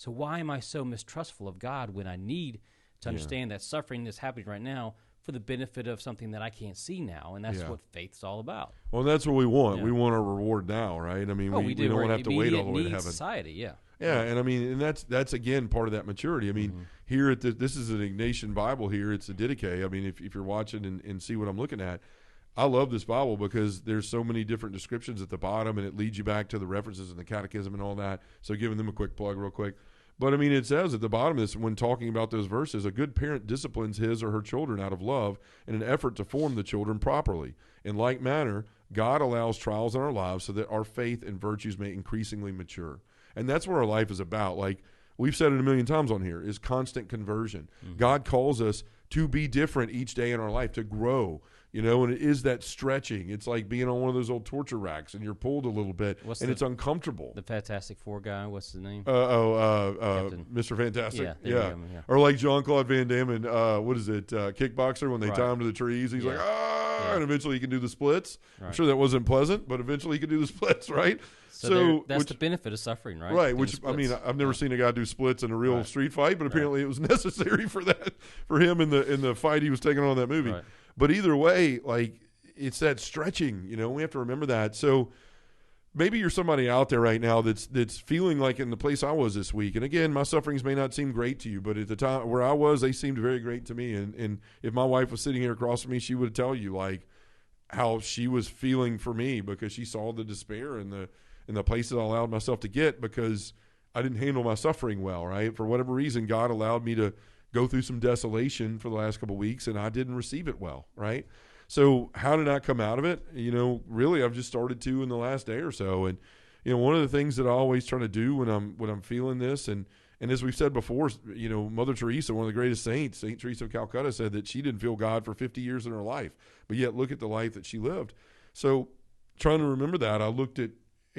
So why am I so mistrustful of God when I need to understand that suffering that's happening right now for the benefit of something that I can't see now? And that's what faith's all about. Well, that's what we want. Yeah. We want our reward now, right? I mean, we don't want to have to wait all the way to heaven. Society, Yeah, and I mean, and that's again part of that maturity. I mean, here at this is an Ignatian Bible here. It's a Didache. I mean, if you're watching and see what I'm looking at, I love this Bible because there's so many different descriptions at the bottom, and it leads you back to the references in the Catechism and all that. So giving them a quick plug real quick. But, I mean, it says at the bottom of this, when talking about those verses, a good parent disciplines his or her children out of love in an effort to form the children properly. In like manner, God allows trials in our lives so that our faith and virtues may increasingly mature. And that's what our life is about. Like we've said it a million times on here, is constant conversion. God calls us to be different each day in our life, to grow, and it is that stretching. It's like being on one of those old torture racks and you're pulled a little bit it's uncomfortable. The Fantastic Four guy, what's his name? Mr. Fantastic. Yeah. Or like Jean-Claude Van Damme in, what is it, Kickboxer, when they tie him to the trees. He's like, and eventually he can do the splits. Right. I'm sure that wasn't pleasant, but eventually he can do the splits, right? So that's the benefit of suffering, right? Right, which, I mean, I've never seen a guy do splits in a real street fight, but apparently it was necessary for him in the fight he was taking on in that movie. Right. But either way, like, it's that stretching, we have to remember that. So maybe you're somebody out there right now that's feeling like in the place I was this week. And again, my sufferings may not seem great to you, but at the time where I was, they seemed very great to me. And if my wife was sitting here across from me, she would tell you, like, how she was feeling for me because she saw the despair and the places I allowed myself to get because I didn't handle my suffering well, right? For whatever reason, God allowed me to go through some desolation for the last couple of weeks, and I didn't receive it well, right? So how did I come out of it? Really, I've just started to in the last day or so. And, one of the things that I always try to do when I'm feeling this, and as we've said before, Mother Teresa, one of the greatest saints, St. Teresa of Calcutta, said that she didn't feel God for 50 years in her life, but yet look at the life that she lived. So trying to remember that, I looked at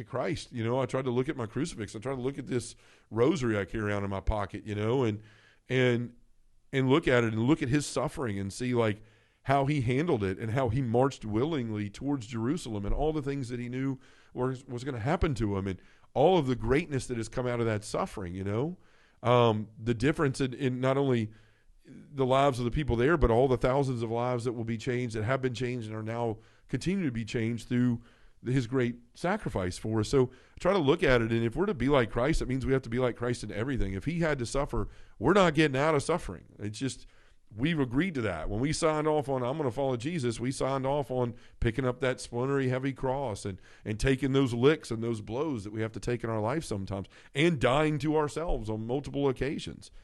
Christ. I tried to look at my crucifix. I tried to look at this rosary I carry around in my pocket, and look at it and look at his suffering and see like how he handled it and how he marched willingly towards Jerusalem and all the things that he knew was going to happen to him and all of the greatness that has come out of that suffering, the difference in not only the lives of the people there, but all the thousands of lives that will be changed, that have been changed and are now continue to be changed through his great sacrifice for us. So try to look at it, and if we're to be like Christ, it means we have to be like Christ in everything. If he had to suffer, we're not getting out of suffering. It's just we've agreed to that. When we signed off on I'm going to follow Jesus, we signed off on picking up that splintery, heavy cross and taking those licks and those blows that we have to take in our life sometimes and dying to ourselves on multiple occasions.